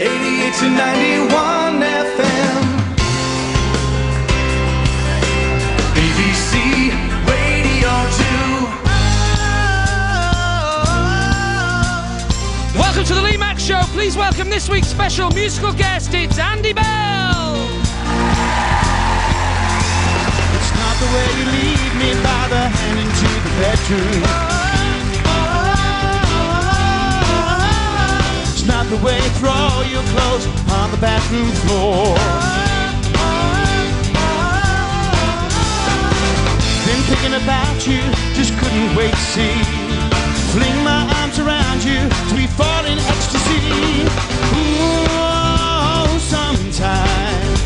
88 to 91 FM. BBC Radio 2. Welcome to the Lee Mack Show. Please welcome this week's special musical guest. It's Andy Bell. It's not the way you lead me by the hand into the bedroom. It's not the way you throw your clothes on the bathroom floor. Been thinking about you, just couldn't wait to see. Fling my arms around you to be fall in ecstasy. Ooh, sometimes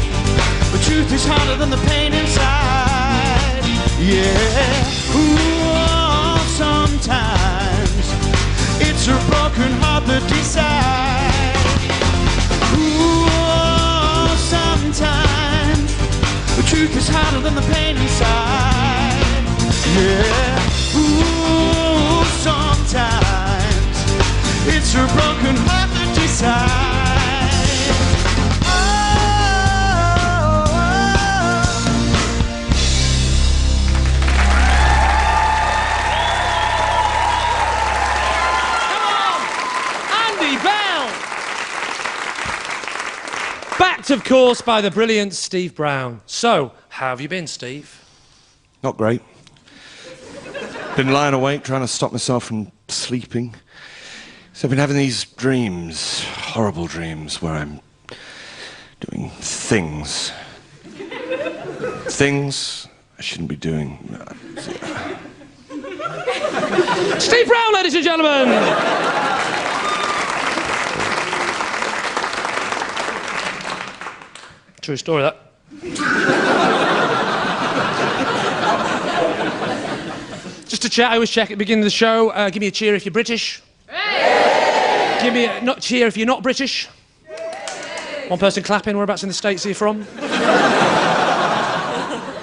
the truth is harder than the pain inside. Yeah. Ooh, sometimes it's a broken heart that decides. Ooh, sometimes the truth is harder than the pain inside. Yeah. Ooh, sometimes it's a broken heart that decides. Oh, Andy Bell. Backed, of course, by the brilliant Steve Brown. So, how have you been, Steve? Not great. Been lying awake trying to stop myself from sleeping. So I've been having these dreams, horrible dreams, where I'm doing things. Things I shouldn't be doing. Steve Brown, ladies and gentlemen. True story, that. Just to chat, I always check at the beginning of the show. Give me a cheer if you're British. Hey! Give me a not cheer if you're not British. Hey! One person clapping. Whereabouts in the States are you from?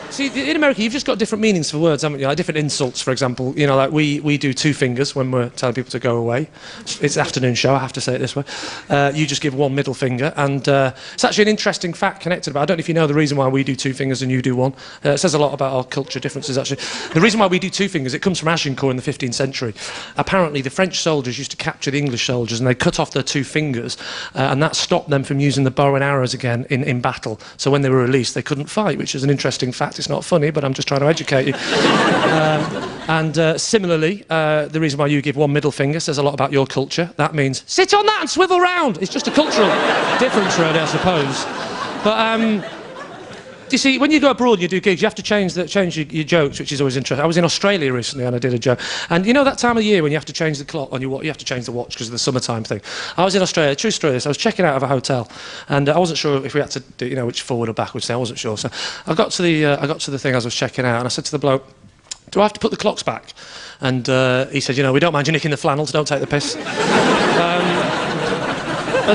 See, in America, you've just got different meanings for words, haven't you? Like different insults, for example. You know, like we do two fingers when we're telling people to go away. It's an afternoon show, I have to say it this way. You just give one middle finger, and it's actually an interesting fact connected about. I don't know if you know the reason why we do two fingers and you do one. It says a lot about our culture differences, actually. The reason why we do two fingers, it comes from Agincourt in the 15th century. Apparently, the French soldiers used to capture the English soldiers, and they cut off their two fingers, and that stopped them from using the bow and arrows again in battle. So when they were released, they couldn't fight, which is an interesting fact. It's not funny, but I'm just trying to educate you. Similarly, the reason why you give one middle finger says a lot about your culture. That means, sit on that and swivel round. It's just a cultural difference, really, I suppose. But, you see, when you go abroad and you do gigs, you have to change your jokes, which is always interesting. I was in Australia recently and I did a joke. And you know that time of year when you have to change the clock on your watch, you have to change the watch because of the summertime thing. I was in Australia, true story this, I was checking out of a hotel and I wasn't sure if we had to do, you know, which forward or backwards thing, I wasn't sure. So I got to the thing as I was checking out and I said to the bloke, do I have to put the clocks back? And he said, you know, we don't mind you nicking the flannels, don't take the piss. And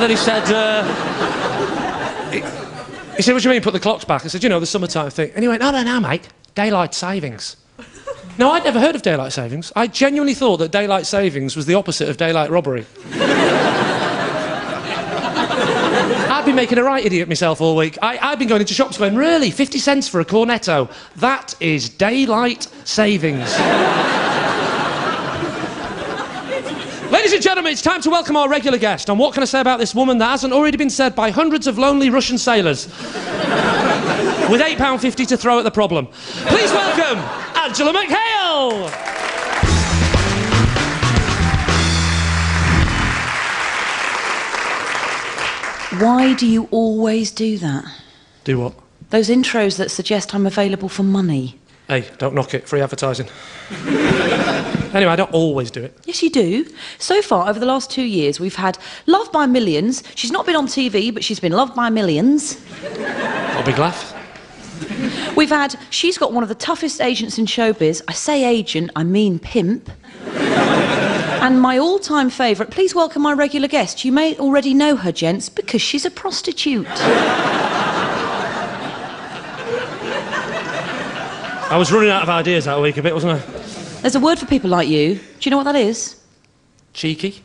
then he said, he said, what do you mean, put the clocks back? I said, you know, the summertime thing. And he went, no, mate, daylight savings. No, I'd never heard of daylight savings. I genuinely thought that daylight savings was the opposite of daylight robbery. I've been making a right idiot of myself all week. I've been going into shops going, really, 50 cents for a cornetto? That is daylight savings. Ladies and gentlemen, it's time to welcome our regular guest. And what can I say about this woman that hasn't already been said by hundreds of lonely Russian sailors? With £8.50 to throw at the problem. Please welcome Angela McHale! Why do you always do that? Do what? Those intros that suggest I'm available for money. Hey, don't knock it. Free advertising. Anyway, I don't always do it. Yes, you do. So far, over the last 2 years, we've had Loved by Millions. She's not been on TV, but she's been loved by millions. A big laugh. We've had She's got one of the toughest agents in showbiz. I say agent, I mean pimp. And my all-time favourite, please welcome my regular guest. You may already know her, gents, because she's a prostitute. I was running out of ideas that week a bit, wasn't I? There's a word for people like you. Do you know what that is? Cheeky.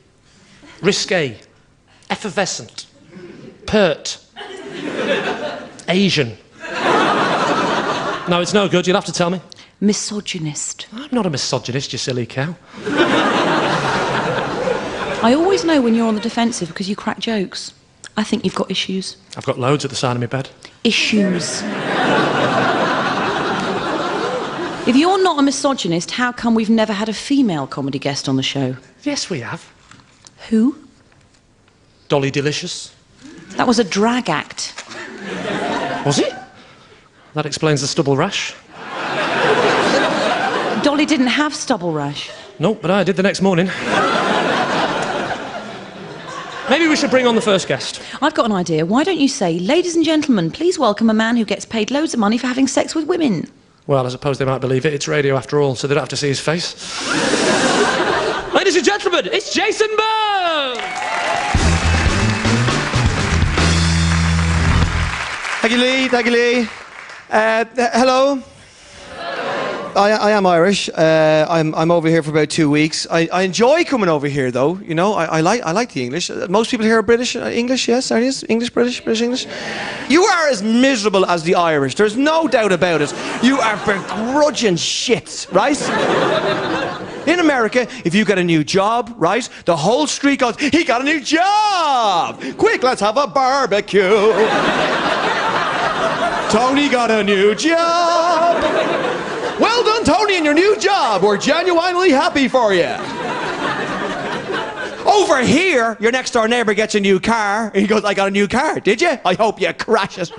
Risque. Effervescent. Pert. Asian. No, it's no good. You'll have to tell me. Misogynist. I'm not a misogynist, you silly cow. I always know when you're on the defensive because you crack jokes. I think you've got issues. I've got loads at the side of my bed. Issues. If you're not a misogynist, how come we've never had a female comedy guest on the show? Yes, we have. Who? Dolly Delicious. That was a drag act. Was it? That explains the stubble rash. Dolly didn't have stubble rash. No, but I did the next morning. Maybe we should bring on the first guest. I've got an idea. Why don't you say, ladies and gentlemen, please welcome a man who gets paid loads of money for having sex with women? Well, I suppose they might believe it. It's radio after all, so they don't have to see his face. Ladies and gentlemen, it's Jason Byrne! Thank you, Lee. Thank you, Lee. Hello. I am Irish. I'm over here for about 2 weeks. I enjoy coming over here, though. You know, I like the English. Most people here are British English. Yes, are you? English, British English. You are as miserable as the Irish. There's no doubt about it. You are begrudging shits, right? In America, if you get a new job, right, the whole street goes, he got a new job! Quick, let's have a barbecue! Tony got a new job! Well done, Tony, in your new job. We're genuinely happy for you. Over here, your next door neighbour gets a new car, and he goes, I got a new car, did you? I hope you crash it.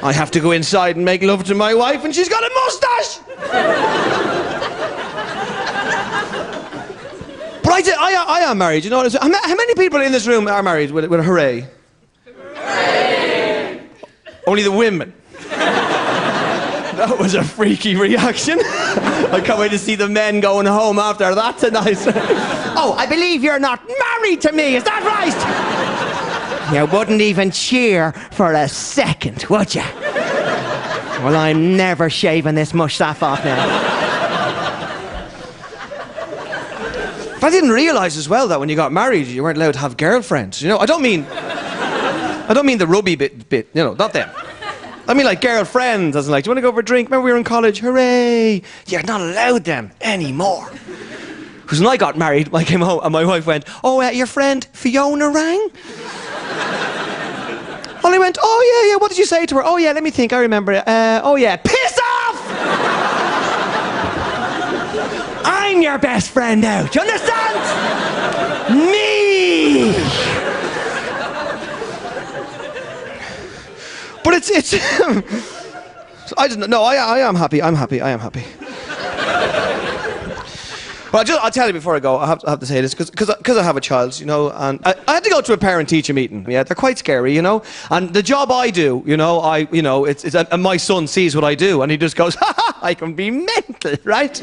I have to go inside and make love to my wife, and she's got a moustache! But I am married, you know. How many people in this room are married with a hooray? Hooray! Only the women. That was a freaky reaction. I can't wait to see the men going home after that tonight. Oh, I believe you're not married to me, is that right? You wouldn't even cheer for a second, would you? Well, I'm never shaving this moustache off now. But I didn't realise as well that when you got married, you weren't allowed to have girlfriends. You know, I don't mean the rubby bit. You know, not them. I mean like girlfriends, as in like, do you want to go for a drink? Remember we were in college? Hooray! You're not allowed them anymore. Because when I got married, I came home and my wife went, oh, your friend Fiona rang? And I went, oh yeah, what did you say to her? Oh yeah, let me think, I remember it. Oh yeah, piss off! I'm your best friend now, do you understand? Me! But it's I don't know, no, I am happy, I am happy. But I'll tell you before I go, I have to say this, because I have a child, you know, and I had to go to a parent-teacher meeting. Yeah, they're quite scary, you know. And the job I do, you know, and my son sees what I do, and he just goes, ha ha, I can be mental, right?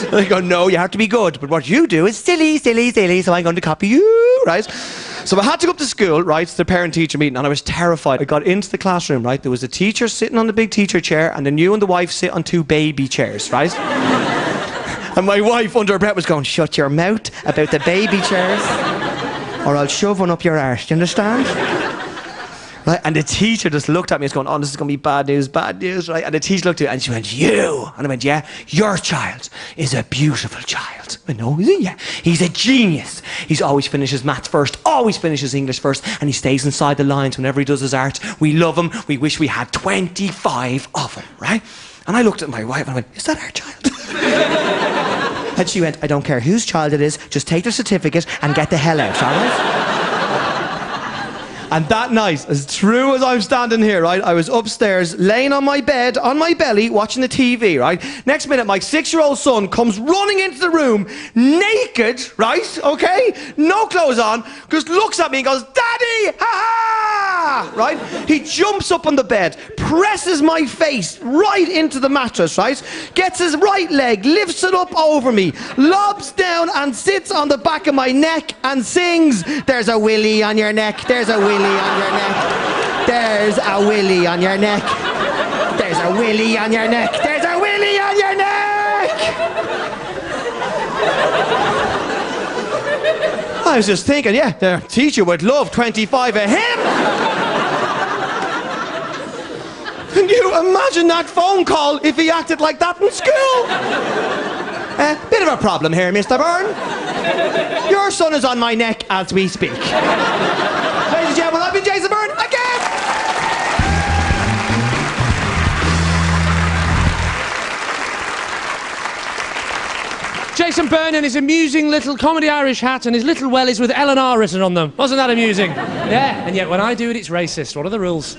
And I go, no, you have to be good, but what you do is silly, so I'm going to copy you, right? So I had to go up to school, right, to the parent-teacher meeting, and I was terrified. I got into the classroom, right, there was a teacher sitting on the big teacher chair, and then you and the wife sit on 2 baby chairs, right? And my wife, under her breath, was going, shut your mouth about the baby chairs, or I'll shove one up your arse, do you understand? Right? And the teacher just looked at me and was going, oh, this is going to be bad news, right? And the teacher looked at me and she went, you? And I went, yeah, your child is a beautiful child. I know, is he? Yeah. He's a genius. He's always finishes maths first, always finishes English first, and he stays inside the lines whenever he does his art. We love him. We wish we had 25 of him, right? And I looked at my wife and I went, is that our child? And she went, I don't care whose child it is, just take the certificate and get the hell out, all right? And that night, as true as I'm standing here, right, I was upstairs, laying on my bed, on my belly, watching the TV, right? Next minute, my 6-year-old son comes running into the room, naked, right, okay? No clothes on, just looks at me and goes, Daddy, ha-ha! Right? He jumps up on the bed, presses my face right into the mattress, right? Gets his right leg, lifts it up over me, lobs down and sits on the back of my neck and sings, there's a willy on your neck, there's a willy on your neck, there's a willy on your neck, there's a willy on your neck, there's a willy on your neck! I was just thinking, yeah, the teacher would love 25 of him. Can you imagine that phone call if he acted like that in school? Bit of a problem here, Mr. Byrne. Your son is on my neck as we speak. Ladies and gentlemen, I've been Jason Byrne again. Jason Byrne in his amusing little comedy Irish hat and his little wellies with L&R written on them. Wasn't that amusing? Yeah, and yet when I do it, it's racist. What are the rules?